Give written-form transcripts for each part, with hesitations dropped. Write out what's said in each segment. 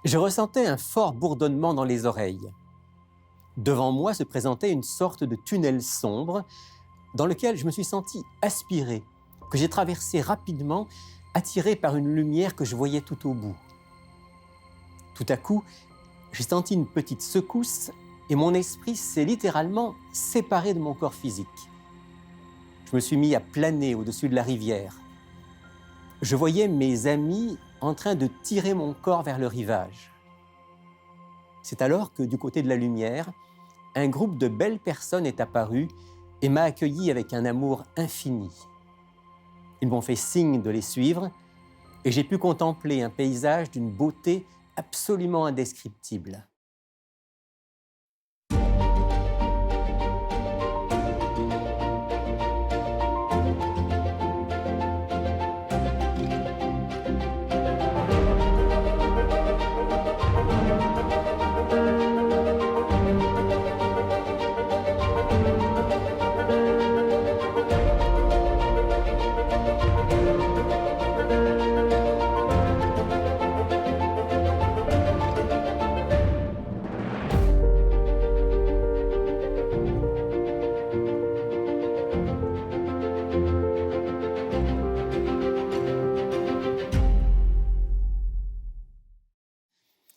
Je ressentais un fort bourdonnement dans les oreilles. Devant moi se présentait une sorte de tunnel sombre dans lequel je me suis senti aspiré, que j'ai traversé rapidement, attiré par une lumière que je voyais tout au bout. Tout à coup, j'ai senti une petite secousse et mon esprit s'est littéralement séparé de mon corps physique. Je me suis mis à planer au-dessus de la rivière. Je voyais mes amis en train de tirer mon corps vers le rivage. C'est alors que, du côté de la lumière, un groupe de belles personnes est apparu et m'a accueilli avec un amour infini. Ils m'ont fait signe de les suivre et j'ai pu contempler un paysage d'une beauté absolument indescriptible.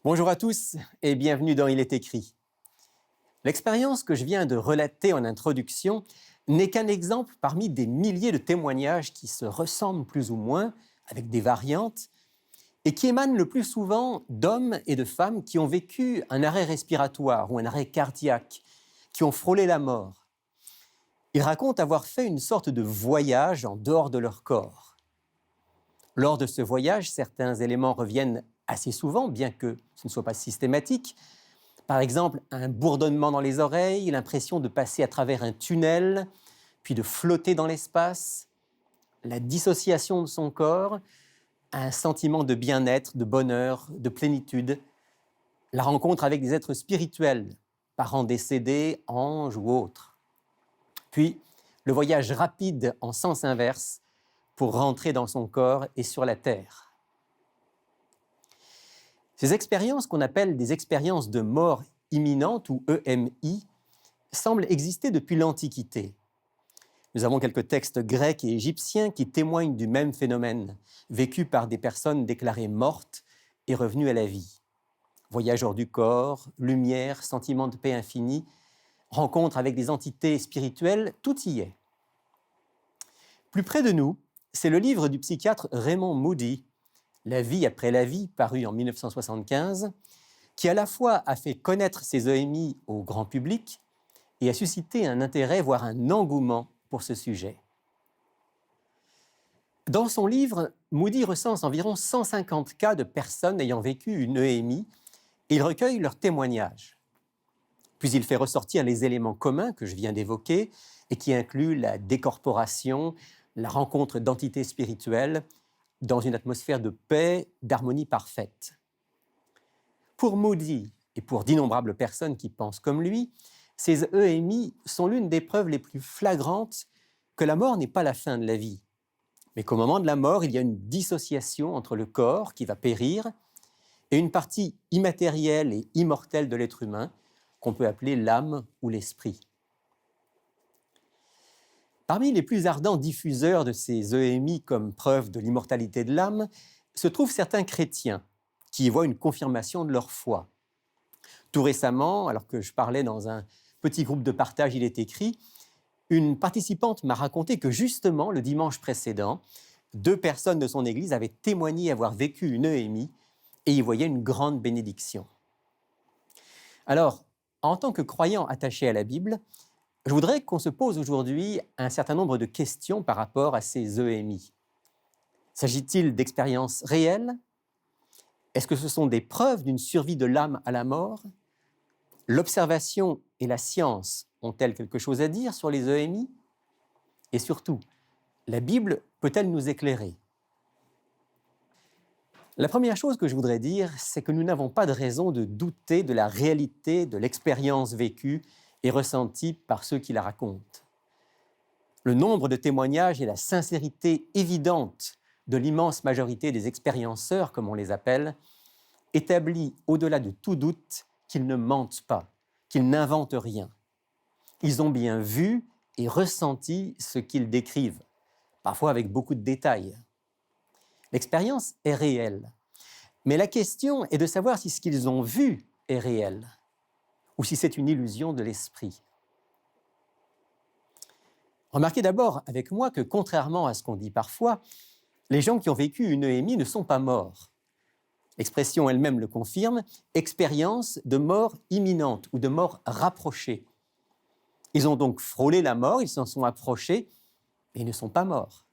Bonjour à tous et bienvenue dans Il est écrit. L'expérience que je viens de relater en introduction n'est qu'un exemple parmi des milliers de témoignages qui se ressemblent plus ou moins, avec des variantes, et qui émanent le plus souvent d'hommes et de femmes qui ont vécu un arrêt respiratoire ou un arrêt cardiaque, qui ont frôlé la mort. Ils racontent avoir fait une sorte de voyage en dehors de leur corps. Lors de ce voyage, certains éléments reviennent assez souvent, bien que ce ne soit pas systématique. Par exemple, un bourdonnement dans les oreilles, l'impression de passer à travers un tunnel, puis de flotter dans l'espace, la dissociation de son corps, un sentiment de bien-être, de bonheur, de plénitude, la rencontre avec des êtres spirituels, parents décédés, anges ou autres. Puis, le voyage rapide en sens inverse pour rentrer dans son corps et sur la terre. Ces expériences qu'on appelle des expériences de mort imminente ou EMI semblent exister depuis l'Antiquité. Nous avons quelques textes grecs et égyptiens qui témoignent du même phénomène, vécu par des personnes déclarées mortes et revenues à la vie. Voyage hors du corps, lumière, sentiment de paix infinie, rencontre avec des entités spirituelles, tout y est. Plus près de nous, c'est le livre du psychiatre Raymond Moody, La vie après la vie, paru en 1975, qui à la fois a fait connaître ces EMI au grand public et a suscité un intérêt, voire un engouement pour ce sujet. Dans son livre, Moody recense environ 150 cas de personnes ayant vécu une EMI et il recueille leurs témoignages. Puis il fait ressortir les éléments communs que je viens d'évoquer et qui incluent la décorporation, la rencontre d'entités spirituelles dans une atmosphère de paix, d'harmonie parfaite. Pour Moody et pour d'innombrables personnes qui pensent comme lui, ces EMI sont l'une des preuves les plus flagrantes que la mort n'est pas la fin de la vie, mais qu'au moment de la mort, il y a une dissociation entre le corps qui va périr et une partie immatérielle et immortelle de l'être humain qu'on peut appeler l'âme ou l'esprit. Parmi les plus ardents diffuseurs de ces EMI comme preuve de l'immortalité de l'âme se trouvent certains chrétiens qui y voient une confirmation de leur foi. Tout récemment, alors que je parlais dans un petit groupe de partage, il est écrit, une participante m'a raconté que justement, le dimanche précédent, 2 personnes de son église avaient témoigné avoir vécu une EMI et y voyaient une grande bénédiction. Alors, en tant que croyant attaché à la Bible, je voudrais qu'on se pose aujourd'hui un certain nombre de questions par rapport à ces EMI. S'agit-il d'expériences réelles? Est-ce que ce sont des preuves d'une survie de l'âme à la mort? L'observation et la science ont-elles quelque chose à dire sur les EMI? Et surtout, la Bible peut-elle nous éclairer? La première chose que je voudrais dire, c'est que nous n'avons pas de raison de douter de la réalité de l'expérience vécue et ressentie par ceux qui la racontent. Le nombre de témoignages et la sincérité évidente de l'immense majorité des expérienceurs, comme on les appelle, établit au-delà de tout doute qu'ils ne mentent pas, qu'ils n'inventent rien. Ils ont bien vu et ressenti ce qu'ils décrivent, parfois avec beaucoup de détails. L'expérience est réelle, mais la question est de savoir si ce qu'ils ont vu est réel ou si c'est une illusion de l'esprit. Remarquez d'abord avec moi que, contrairement à ce qu'on dit parfois, les gens qui ont vécu une EMI ne sont pas morts. L'expression elle-même le confirme, expérience de mort imminente ou de mort rapprochée. Ils ont donc frôlé la mort, ils s'en sont approchés, mais ils ne sont pas morts.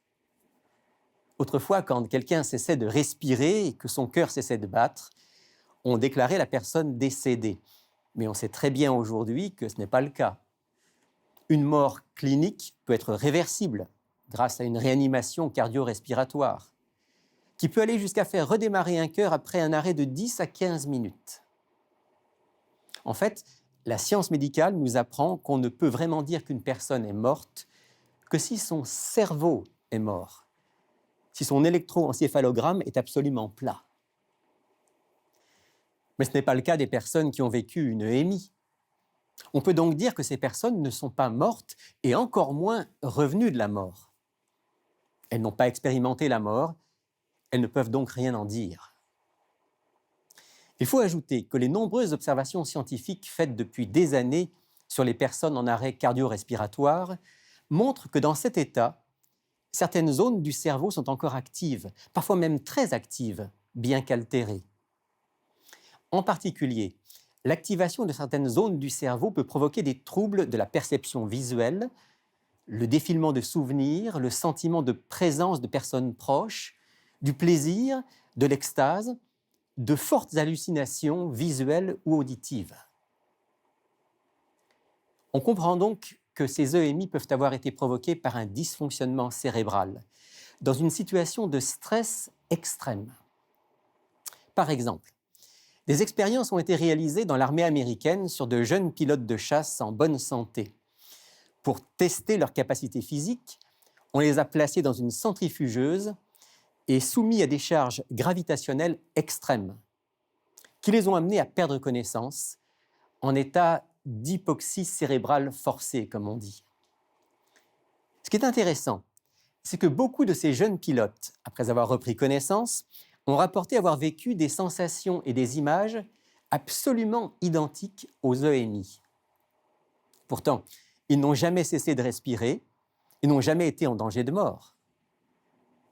Autrefois, quand quelqu'un cessait de respirer et que son cœur cessait de battre, on déclarait la personne décédée. Mais on sait très bien aujourd'hui que ce n'est pas le cas. Une mort clinique peut être réversible grâce à une réanimation cardio-respiratoire, qui peut aller jusqu'à faire redémarrer un cœur après un arrêt de 10 à 15 minutes. En fait, la science médicale nous apprend qu'on ne peut vraiment dire qu'une personne est morte que si son cerveau est mort, si son électroencéphalogramme est absolument plat. Mais ce n'est pas le cas des personnes qui ont vécu une EMI. On peut donc dire que ces personnes ne sont pas mortes et encore moins revenues de la mort. Elles n'ont pas expérimenté la mort, elles ne peuvent donc rien en dire. Il faut ajouter que les nombreuses observations scientifiques faites depuis des années sur les personnes en arrêt cardio-respiratoire montrent que dans cet état, certaines zones du cerveau sont encore actives, parfois même très actives, bien qu'altérées. En particulier, l'activation de certaines zones du cerveau peut provoquer des troubles de la perception visuelle, le défilement de souvenirs, le sentiment de présence de personnes proches, du plaisir, de l'extase, de fortes hallucinations visuelles ou auditives. On comprend donc que ces EMI peuvent avoir été provoquées par un dysfonctionnement cérébral, dans une situation de stress extrême. Par exemple, des expériences ont été réalisées dans l'armée américaine sur de jeunes pilotes de chasse en bonne santé. Pour tester leur capacité physique, on les a placés dans une centrifugeuse et soumis à des charges gravitationnelles extrêmes, qui les ont amenés à perdre connaissance en état d'hypoxie cérébrale forcée, comme on dit. Ce qui est intéressant, c'est que beaucoup de ces jeunes pilotes, après avoir repris connaissance, ont rapporté avoir vécu des sensations et des images absolument identiques aux EMI. Pourtant, ils n'ont jamais cessé de respirer, ils n'ont jamais été en danger de mort.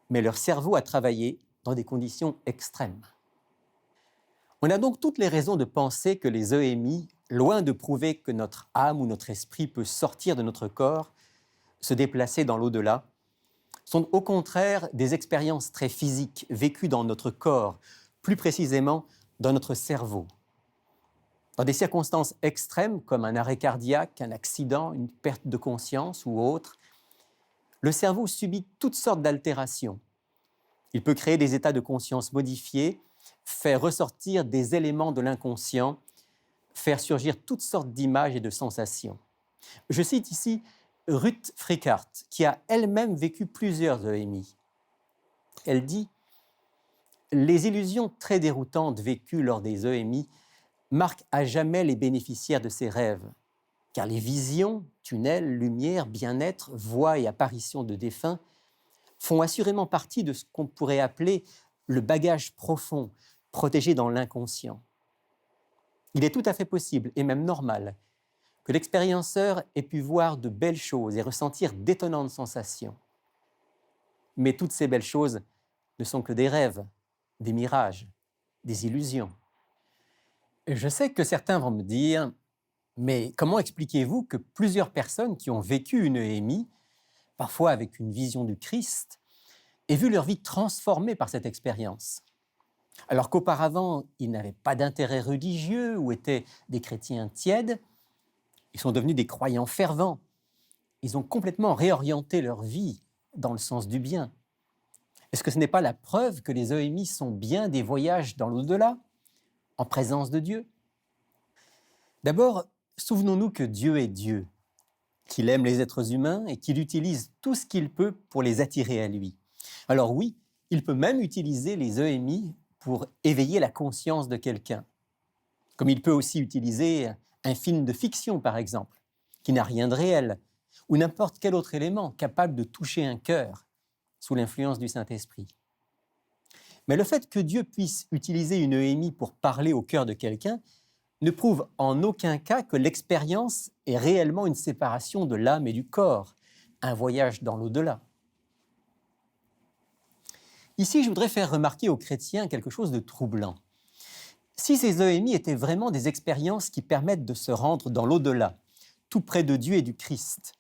Mais leur cerveau a travaillé dans des conditions extrêmes. On a donc toutes les raisons de penser que les EMI, loin de prouver que notre âme ou notre esprit peut sortir de notre corps, se déplacer dans l'au-delà, sont au contraire des expériences très physiques vécues dans notre corps, plus précisément dans notre cerveau. Dans des circonstances extrêmes comme un arrêt cardiaque, un accident, une perte de conscience ou autre, le cerveau subit toutes sortes d'altérations. Il peut créer des états de conscience modifiés, faire ressortir des éléments de l'inconscient, faire surgir toutes sortes d'images et de sensations. Je cite ici Ruth Frickart, qui a elle-même vécu plusieurs EMI. Elle dit « Les illusions très déroutantes vécues lors des EMI marquent à jamais les bénéficiaires de ces rêves, car les visions, tunnels, lumière, bien-être, voix et apparitions de défunts font assurément partie de ce qu'on pourrait appeler le bagage profond, protégé dans l'inconscient. Il est tout à fait possible, et même normal, que l'expérienceur ait pu voir de belles choses et ressentir d'étonnantes sensations. Mais toutes ces belles choses ne sont que des rêves, des mirages, des illusions. Je sais que certains vont me dire « Mais comment expliquez-vous que plusieurs personnes qui ont vécu une EMI, parfois avec une vision du Christ, aient vu leur vie transformée par cette expérience ? Alors qu'auparavant, ils n'avaient pas d'intérêt religieux ou étaient des chrétiens tièdes, ils sont devenus des croyants fervents. Ils ont complètement réorienté leur vie dans le sens du bien. Est-ce que ce n'est pas la preuve que les EMI sont bien des voyages dans l'au-delà, en présence de Dieu ? D'abord, souvenons-nous que Dieu est Dieu, qu'il aime les êtres humains et qu'il utilise tout ce qu'il peut pour les attirer à lui. Alors oui, il peut même utiliser les EMI pour éveiller la conscience de quelqu'un. Comme il peut aussi utiliser un film de fiction, par exemple, qui n'a rien de réel, ou n'importe quel autre élément capable de toucher un cœur sous l'influence du Saint-Esprit. Mais le fait que Dieu puisse utiliser une Noémie pour parler au cœur de quelqu'un ne prouve en aucun cas que l'expérience est réellement une séparation de l'âme et du corps, un voyage dans l'au-delà. Ici, je voudrais faire remarquer aux chrétiens quelque chose de troublant. Si ces Noémies étaient vraiment des expériences qui permettent de se rendre dans l'au-delà, tout près de Dieu et du Christ,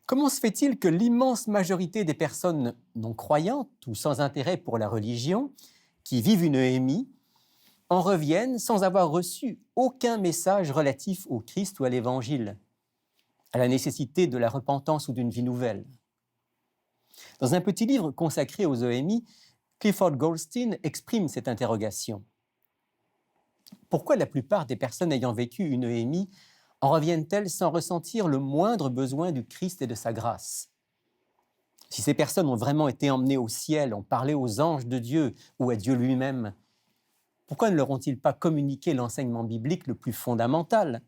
comment se fait-il que l'immense majorité des personnes non croyantes ou sans intérêt pour la religion, qui vivent une Noémie, en reviennent sans avoir reçu aucun message relatif au Christ ou à l'Évangile, à la nécessité de la repentance ou d'une vie nouvelle? Dans un petit livre consacré aux Noémies, Clifford Goldstein exprime cette interrogation. Pourquoi la plupart des personnes ayant vécu une Noémie en reviennent-elles sans ressentir le moindre besoin du Christ et de sa grâce? Si ces personnes ont vraiment été emmenées au ciel, ont parlé aux anges de Dieu ou à Dieu lui-même, pourquoi ne leur ont-ils pas communiqué l'enseignement biblique le plus fondamental,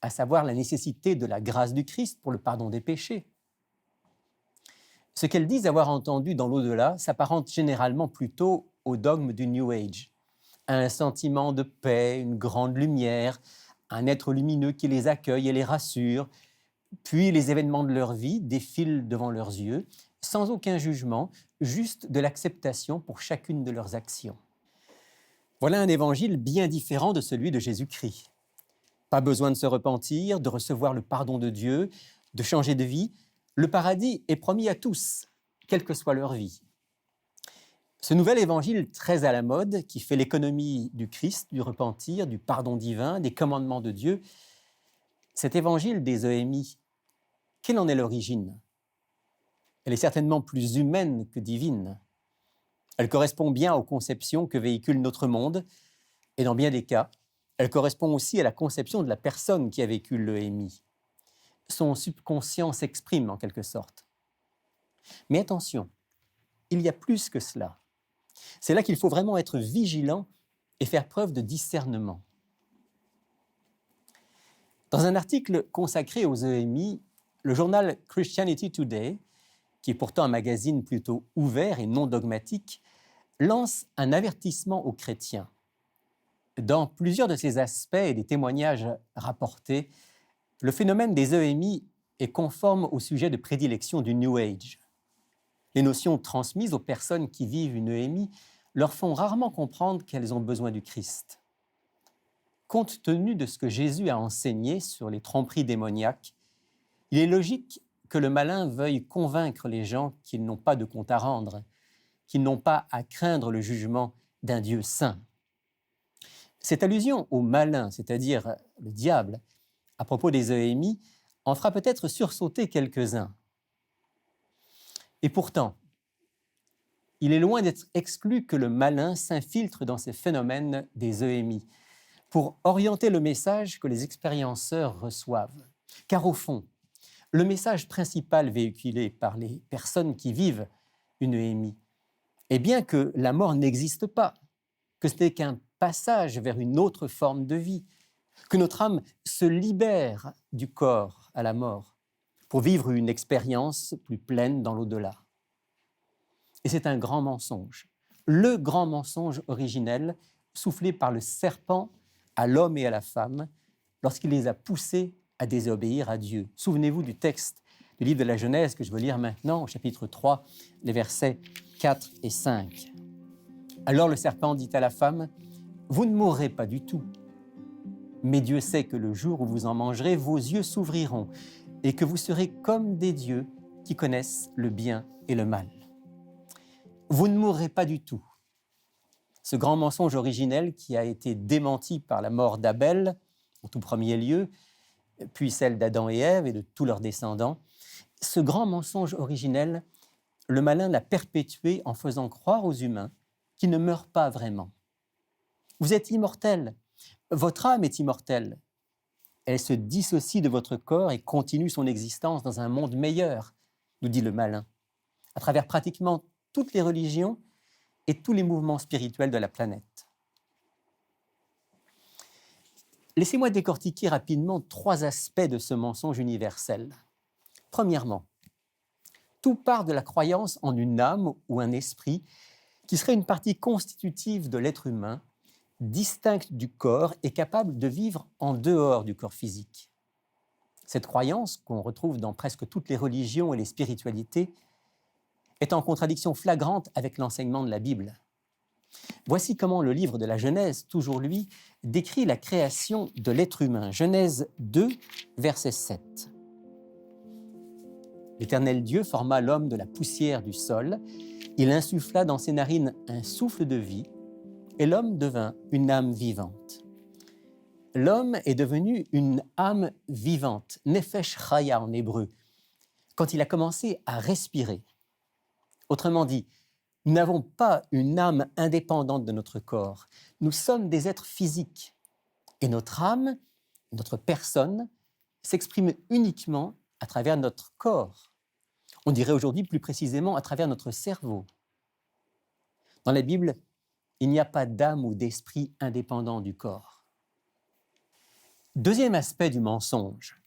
à savoir la nécessité de la grâce du Christ pour le pardon des péchés? Ce qu'elles disent avoir entendu dans l'au-delà s'apparente généralement plutôt au dogme du New Age, à un sentiment de paix, une grande lumière, un être lumineux qui les accueille et les rassure, puis les événements de leur vie défilent devant leurs yeux, sans aucun jugement, juste de l'acceptation pour chacune de leurs actions. Voilà un évangile bien différent de celui de Jésus-Christ. Pas besoin de se repentir, de recevoir le pardon de Dieu, de changer de vie. Le paradis est promis à tous, quelle que soit leur vie. Ce nouvel évangile très à la mode, qui fait l'économie du Christ, du repentir, du pardon divin, des commandements de Dieu, cet évangile des Noémies, quelle en est l'origine? Elle est certainement plus humaine que divine. Elle correspond bien aux conceptions que véhicule notre monde, et dans bien des cas, elle correspond aussi à la conception de la personne qui a vécu le Noémie. Son subconscient s'exprime en quelque sorte. Mais attention, il y a plus que cela. C'est là qu'il faut vraiment être vigilant et faire preuve de discernement. Dans un article consacré aux Noémies, le journal Christianity Today, qui est pourtant un magazine plutôt ouvert et non dogmatique, lance un avertissement aux chrétiens. Dans plusieurs de ces aspects et des témoignages rapportés, le phénomène des Noémies est conforme au sujet de prédilection du New Age. Les notions transmises aux personnes qui vivent une Noémie leur font rarement comprendre qu'elles ont besoin du Christ. Compte tenu de ce que Jésus a enseigné sur les tromperies démoniaques, il est logique que le malin veuille convaincre les gens qu'ils n'ont pas de compte à rendre, qu'ils n'ont pas à craindre le jugement d'un Dieu saint. Cette allusion au malin, c'est-à-dire le diable, à propos des Noémies, en fera peut-être sursauter quelques-uns. Et pourtant, il est loin d'être exclu que le malin s'infiltre dans ces phénomènes des Noémies pour orienter le message que les expérienceurs reçoivent. Car au fond, le message principal véhiculé par les personnes qui vivent une Noémie est bien que la mort n'existe pas, que ce n'est qu'un passage vers une autre forme de vie, que notre âme se libère du corps à la mort pour vivre une expérience plus pleine dans l'au-delà. Et c'est un grand mensonge, le grand mensonge originel soufflé par le serpent à l'homme et à la femme lorsqu'il les a poussés à désobéir à Dieu. Souvenez-vous du texte du livre de la Genèse que je veux lire maintenant, au chapitre 3, les versets 4 et 5. Alors le serpent dit à la femme, « Vous ne mourrez pas du tout. Mais Dieu sait que le jour où vous en mangerez, vos yeux s'ouvriront et que vous serez comme des dieux qui connaissent le bien et le mal. Vous ne mourrez pas du tout. » Ce grand mensonge originel qui a été démenti par la mort d'Abel, en tout premier lieu, puis celle d'Adam et Ève et de tous leurs descendants, ce grand mensonge originel, le malin l'a perpétué en faisant croire aux humains qu'ils ne meurent pas vraiment. Vous êtes immortels, votre âme est immortelle. Elle se dissocie de votre corps et continue son existence dans un monde meilleur, nous dit le malin. À travers pratiquement toutes les religions, et tous les mouvements spirituels de la planète. Laissez-moi décortiquer rapidement 3 aspects de ce mensonge universel. Premièrement, tout part de la croyance en une âme ou un esprit qui serait une partie constitutive de l'être humain, distincte du corps et capable de vivre en dehors du corps physique. Cette croyance, qu'on retrouve dans presque toutes les religions et les spiritualités, est en contradiction flagrante avec l'enseignement de la Bible. Voici comment le livre de la Genèse, toujours lui, décrit la création de l'être humain. Genèse 2, verset 7. L'Éternel Dieu forma l'homme de la poussière du sol. Il insuffla dans ses narines un souffle de vie, et l'homme devint une âme vivante. L'homme est devenu une âme vivante, nefesh chaya en hébreu, quand il a commencé à respirer. Autrement dit, nous n'avons pas une âme indépendante de notre corps. Nous sommes des êtres physiques. Et notre âme, notre personne, s'exprime uniquement à travers notre corps. On dirait aujourd'hui plus précisément à travers notre cerveau. Dans la Bible, il n'y a pas d'âme ou d'esprit indépendant du corps. Deuxième aspect du mensonge.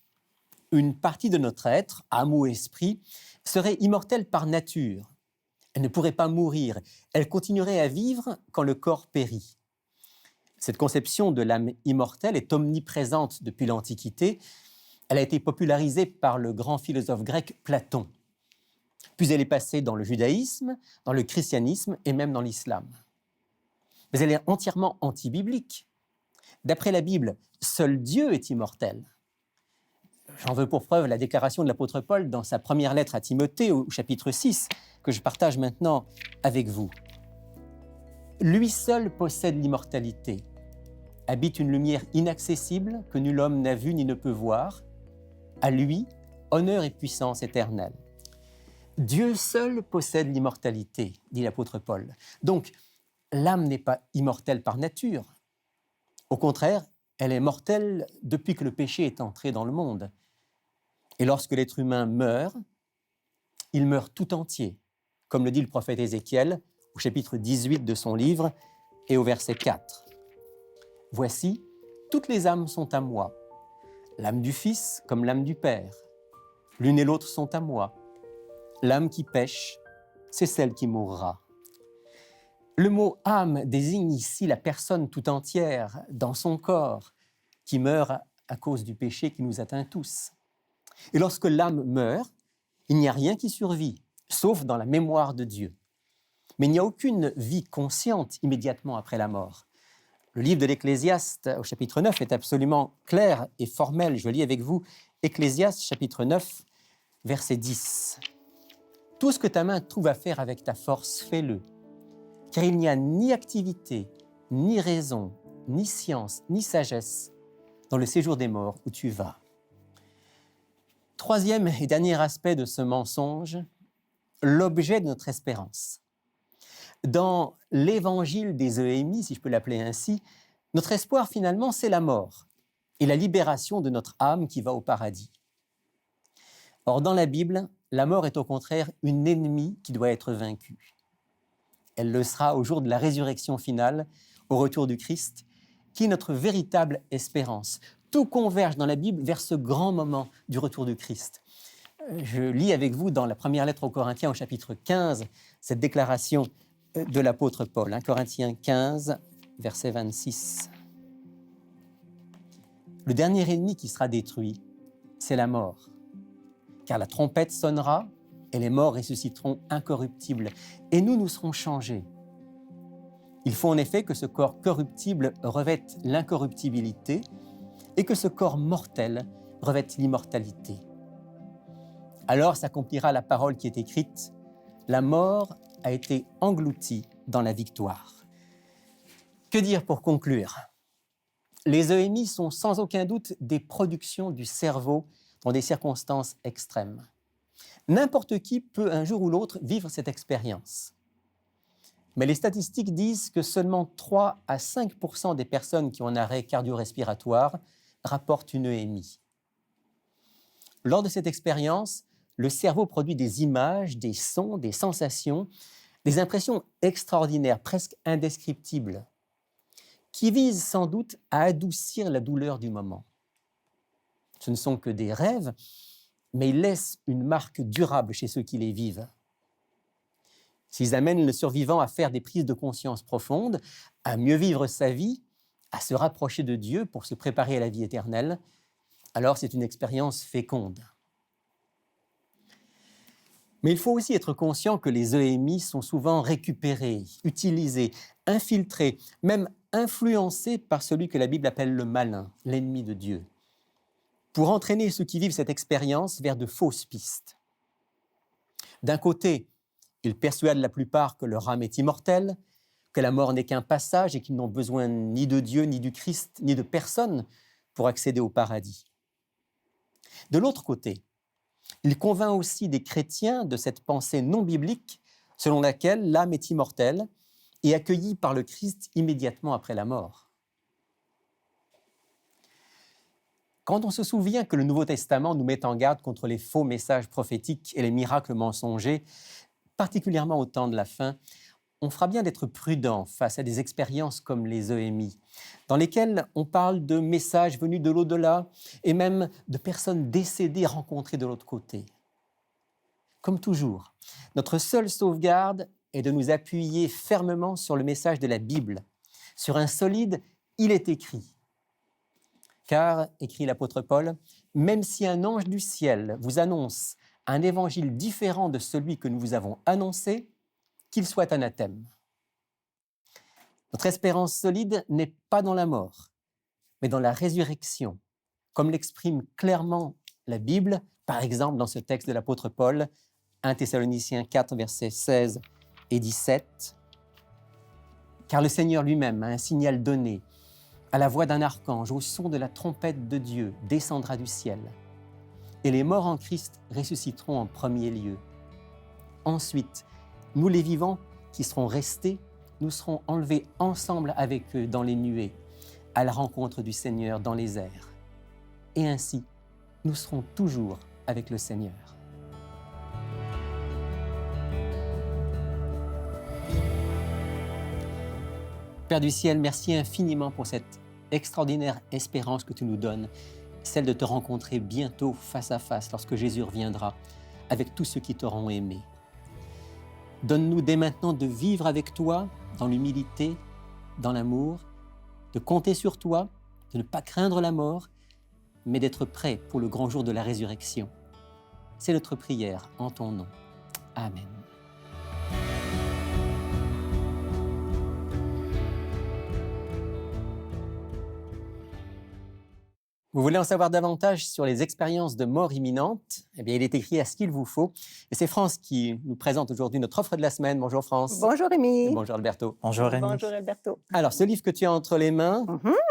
Une partie de notre être, âme ou esprit, serait immortelle par nature. Elle ne pourrait pas mourir. Elle continuerait à vivre quand le corps périt. Cette conception de l'âme immortelle est omniprésente depuis l'Antiquité. Elle a été popularisée par le grand philosophe grec Platon. Puis elle est passée dans le judaïsme, dans le christianisme et même dans l'islam. Mais elle est entièrement anti-biblique. D'après la Bible, seul Dieu est immortel. J'en veux pour preuve la déclaration de l'apôtre Paul dans sa première lettre à Timothée au chapitre 6, que je partage maintenant avec vous. Lui seul possède l'immortalité, habite une lumière inaccessible que nul homme n'a vue ni ne peut voir. À lui, honneur et puissance éternelle. Dieu seul possède l'immortalité, dit l'apôtre Paul. Donc, l'âme n'est pas immortelle par nature. Au contraire, elle est mortelle depuis que le péché est entré dans le monde. Et lorsque l'être humain meurt, il meurt tout entier, comme le dit le prophète Ézéchiel au chapitre 18 de son livre et au verset 4. « Voici, toutes les âmes sont à moi, l'âme du Fils comme l'âme du Père. L'une et l'autre sont à moi. L'âme qui pêche, c'est celle qui mourra. » Le mot « âme » désigne ici la personne tout entière dans son corps qui meurt à cause du péché qui nous atteint tous. Et lorsque l'âme meurt, il n'y a rien qui survit, sauf dans la mémoire de Dieu. Mais il n'y a aucune vie consciente immédiatement après la mort. Le livre de l'Ecclésiaste au chapitre 9 est absolument clair et formel. Je lis avec vous Ecclésiaste chapitre 9, verset 10. « Tout ce que ta main trouve à faire avec ta force, fais-le. Car il n'y a ni activité, ni raison, ni science, ni sagesse dans le séjour des morts où tu vas. » Troisième et dernier aspect de ce mensonge, l'objet de notre espérance. Dans l'évangile des Euhémies, si je peux l'appeler ainsi, notre espoir finalement, c'est la mort et la libération de notre âme qui va au paradis. Or, dans la Bible, la mort est au contraire une ennemie qui doit être vaincue. Elle le sera au jour de la résurrection finale, au retour du Christ, qui est notre véritable espérance. Tout converge dans la Bible vers ce grand moment du retour du Christ. Je lis avec vous dans la première lettre aux Corinthiens au chapitre 15, cette déclaration de l'apôtre Paul, Corinthiens 15, verset 26. « Le dernier ennemi qui sera détruit, c'est la mort. Car la trompette sonnera et les morts ressusciteront incorruptibles, et nous serons changés. Il faut en effet que ce corps corruptible revête l'incorruptibilité et que ce corps mortel revête l'immortalité. Alors s'accomplira la parole qui est écrite, la mort a été engloutie dans la victoire. » Que dire pour conclure ? Les Euhémies sont sans aucun doute des productions du cerveau dans des circonstances extrêmes. N'importe qui peut un jour ou l'autre vivre cette expérience. Mais les statistiques disent que seulement 3 à 5% des personnes qui ont un arrêt cardio-respiratoire rapportent une Euhémie. Lors de cette expérience, le cerveau produit des images, des sons, des sensations Des impressions extraordinaires, presque indescriptibles, qui visent sans doute à adoucir la douleur du moment. Ce ne sont que des rêves, mais ils laissent une marque durable chez ceux qui les vivent. S'ils amènent le survivant à faire des prises de conscience profondes, à mieux vivre sa vie, à se rapprocher de Dieu pour se préparer à la vie éternelle, alors c'est une expérience féconde. Mais il faut aussi être conscient que les EMI sont souvent récupérés, utilisés, infiltrés, même influencés par celui que la Bible appelle le malin, l'ennemi de Dieu, pour entraîner ceux qui vivent cette expérience vers de fausses pistes. D'un côté, ils persuadent la plupart que leur âme est immortelle, que la mort n'est qu'un passage et qu'ils n'ont besoin ni de Dieu, ni du Christ, ni de personne pour accéder au paradis. De l'autre côté, il convainc aussi des chrétiens de cette pensée non biblique selon laquelle l'âme est immortelle et accueillie par le Christ immédiatement après la mort. Quand on se souvient que le Nouveau Testament nous met en garde contre les faux messages prophétiques et les miracles mensongers, particulièrement au temps de la fin, on fera bien d'être prudent face à des expériences comme les EMI, dans lesquelles on parle de messages venus de l'au-delà et même de personnes décédées rencontrées de l'autre côté. Comme toujours, notre seule sauvegarde est de nous appuyer fermement sur le message de la Bible, sur un solide « il est écrit ». Car, écrit l'apôtre Paul, même si un ange du ciel vous annonce un évangile différent de celui que nous vous avons annoncé, qu'il soit anathème. Notre espérance solide n'est pas dans la mort, mais dans la résurrection, comme l'exprime clairement la Bible, par exemple dans ce texte de l'apôtre Paul, 1 Thessaloniciens 4, versets 16 et 17. « Car le Seigneur lui-même a un signal donné, à la voix d'un archange, au son de la trompette de Dieu, descendra du ciel. Et les morts en Christ ressusciteront en premier lieu. Ensuite, nous les vivants qui serons restés, nous serons enlevés ensemble avec eux dans les nuées, à la rencontre du Seigneur dans les airs. Et ainsi, nous serons toujours avec le Seigneur. » Père du ciel, merci infiniment pour cette extraordinaire espérance que tu nous donnes, celle de te rencontrer bientôt face à face lorsque Jésus reviendra, avec tous ceux qui t'auront aimé. Donne-nous dès maintenant de vivre avec toi dans l'humilité, dans l'amour, de compter sur toi, de ne pas craindre la mort, mais d'être prêt pour le grand jour de la résurrection. C'est notre prière en ton nom. Amen. Vous voulez en savoir davantage sur les expériences de mort imminente? Eh bien, il est écrit à ce qu'il vous faut. Et c'est France qui nous présente aujourd'hui notre offre de la semaine. Bonjour France. Bonjour Rémi. Et bonjour Alberto. Bonjour Rémi. Bonjour Alberto. Alors, ce livre que tu as entre les mains,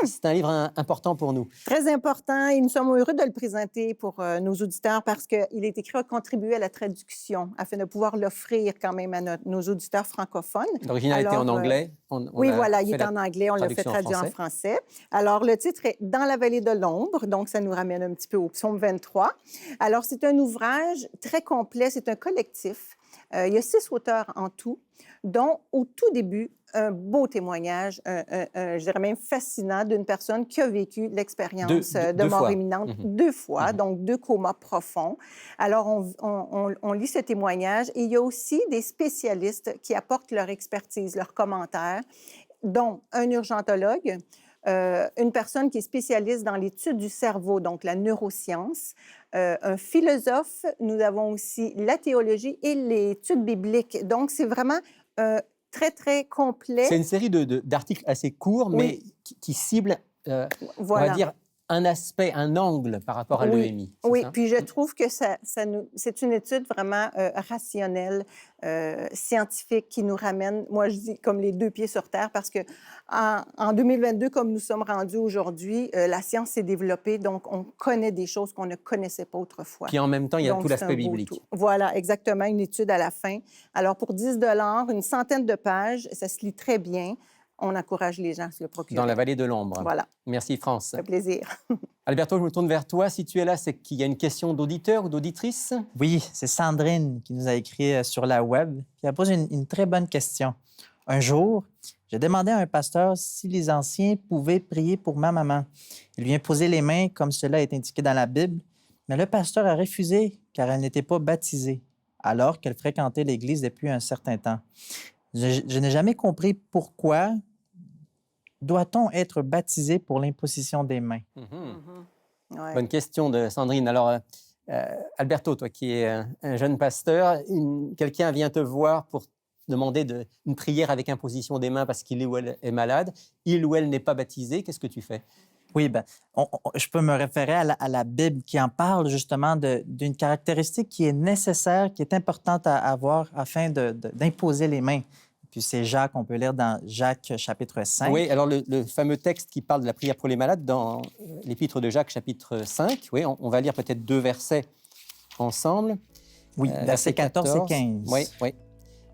c'est un livre important pour nous. Très important et nous sommes heureux de le présenter pour nos auditeurs parce qu'il est écrit à contribuer à la traduction afin de pouvoir l'offrir quand même à nos auditeurs francophones. L'original était en anglais. Oui, voilà, il est en anglais. On l'a fait traduire en français. Alors, le titre est « Dans la vallée de l'ombre », donc ça nous ramène un petit peu au psaume 23. Alors, c'est un ouvrage très complet, c'est un collectif. Il y a 6 auteurs en tout, dont au tout début, un beau témoignage, je dirais même fascinant, d'une personne qui a vécu l'expérience de mort imminente 2 fois, donc 2 comas profonds. Alors, on lit ce témoignage et il y a aussi des spécialistes qui apportent leur expertise, leurs commentaires, dont un urgentologue, une personne qui est spécialiste dans l'étude du cerveau, donc la neuroscience, un philosophe, nous avons aussi la théologie et l'étude biblique. Donc, c'est vraiment très, très complet. C'est une série d'articles assez courts, mais qui ciblent, voilà, on va dire, un aspect, un angle par rapport à l'EMI. Oui, puis je trouve que c'est une étude vraiment rationnelle, scientifique, qui nous ramène, moi je dis, comme les 2 pieds sur terre, parce que en 2022, comme nous sommes rendus aujourd'hui, la science s'est développée, donc on connaît des choses qu'on ne connaissait pas autrefois. Puis en même temps, il y a tout l'aspect biblique. Voilà, exactement, une étude à la fin. Alors pour 10 $, une centaine de pages, ça se lit très bien. On encourage les gens à se le procurer. Dans la vallée de l'ombre. Voilà. Merci France. Ça fait plaisir. Alberto, je me tourne vers toi. Si tu es là, c'est qu'il y a une question d'auditeur ou d'auditrice? Oui, c'est Sandrine qui nous a écrit sur la web. Elle a posé une très bonne question. Un jour, j'ai demandé à un pasteur si les anciens pouvaient prier pour ma maman. Il lui a posé les mains comme cela est indiqué dans la Bible, mais le pasteur a refusé car elle n'était pas baptisée, alors qu'elle fréquentait l'Église depuis un certain temps. Je n'ai jamais compris pourquoi doit-on être baptisé pour l'imposition des mains? Ouais. Bonne question de Sandrine. Alors, Alberto, toi qui es un jeune pasteur, quelqu'un vient te voir pour demander une prière avec imposition des mains parce qu'il ou elle est malade. Il ou elle n'est pas baptisé. Qu'est-ce que tu fais? Oui, je peux me référer à la Bible qui en parle justement d'une caractéristique qui est nécessaire, qui est importante à avoir afin d'imposer les mains. Puis c'est Jacques, on peut lire dans Jacques chapitre 5. Oui, alors le fameux texte qui parle de la prière pour les malades dans l'épître de Jacques chapitre 5. Oui, on va lire peut-être 2 versets ensemble. Oui, versets 14 et 15. Oui, oui.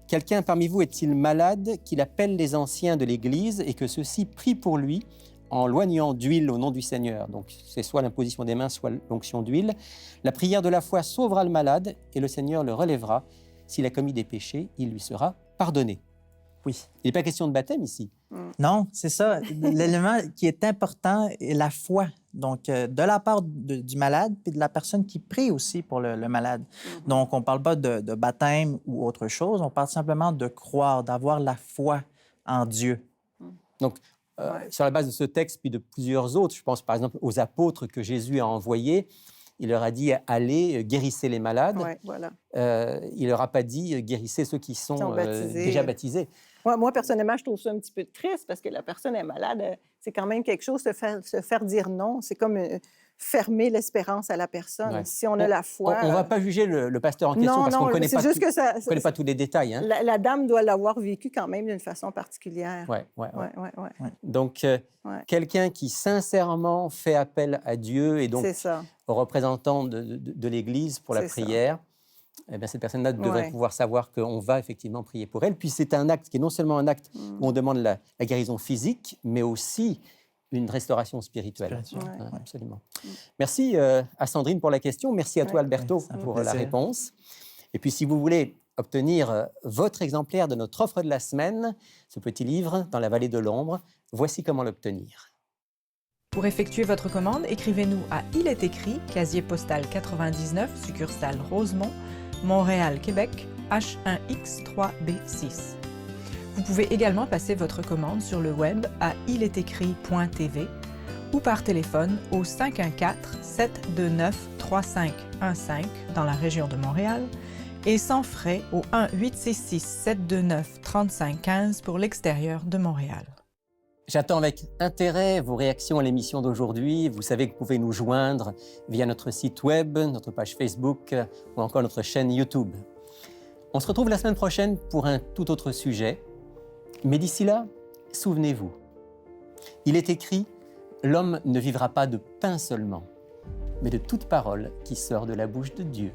Quelqu'un parmi vous est-il malade, qu'il appelle les anciens de l'Église et que ceux-ci prient pour lui en loignant d'huile au nom du Seigneur. Donc, c'est soit l'imposition des mains, soit l'onction d'huile. La prière de la foi sauvera le malade et le Seigneur le relèvera. S'il a commis des péchés, il lui sera pardonné. Oui. Il n'est pas question de baptême ici. Non, c'est ça. L'élément qui est important est la foi. Donc, de la part du malade, puis de la personne qui prie aussi pour le malade. Donc, on ne parle pas de baptême ou autre chose. On parle simplement de croire, d'avoir la foi en Dieu. Donc, sur la base de ce texte, puis de plusieurs autres, je pense par exemple aux apôtres que Jésus a envoyés, il leur a dit « Allez, guérissez les malades Ouais, voilà. ». Il ne leur a pas dit « Guérissez ceux qui sont déjà baptisés ». Moi, personnellement, je trouve ça un petit peu triste parce que la personne est malade. C'est quand même quelque chose de se faire dire non. C'est comme fermer l'espérance à la personne. Ouais. Si on a la foi... On ne va pas juger le pasteur en question parce qu'on ne connaît pas tous les détails. Hein? La dame doit l'avoir vécu quand même d'une façon particulière. Oui. Ouais. Donc, quelqu'un qui sincèrement fait appel à Dieu et donc aux représentants de l'Église pour la prière, eh bien, cette personne-là devrait pouvoir savoir qu'on va effectivement prier pour elle. Puis c'est un acte qui est non seulement un acte où on demande la guérison physique, mais aussi une restauration spirituelle. Absolument. Merci à Sandrine pour la question. Merci à toi, Alberto, pour la réponse. Et puis, si vous voulez obtenir votre exemplaire de notre offre de la semaine, ce petit livre, Dans la vallée de l'ombre, voici comment l'obtenir. Pour effectuer votre commande, écrivez-nous à Il est écrit, casier postal 99, succursale Rosemont, Montréal, Québec, H1X3B6. Vous pouvez également passer votre commande sur le web à ilestécrit.tv ou par téléphone au 514-729-3515 dans la région de Montréal et sans frais au 1-866-729-3515 pour l'extérieur de Montréal. J'attends avec intérêt vos réactions à l'émission d'aujourd'hui. Vous savez que vous pouvez nous joindre via notre site web, notre page Facebook ou encore notre chaîne YouTube. On se retrouve la semaine prochaine pour un tout autre sujet. Mais d'ici là, souvenez-vous, il est écrit « L'homme ne vivra pas de pain seulement, mais de toute parole qui sort de la bouche de Dieu. »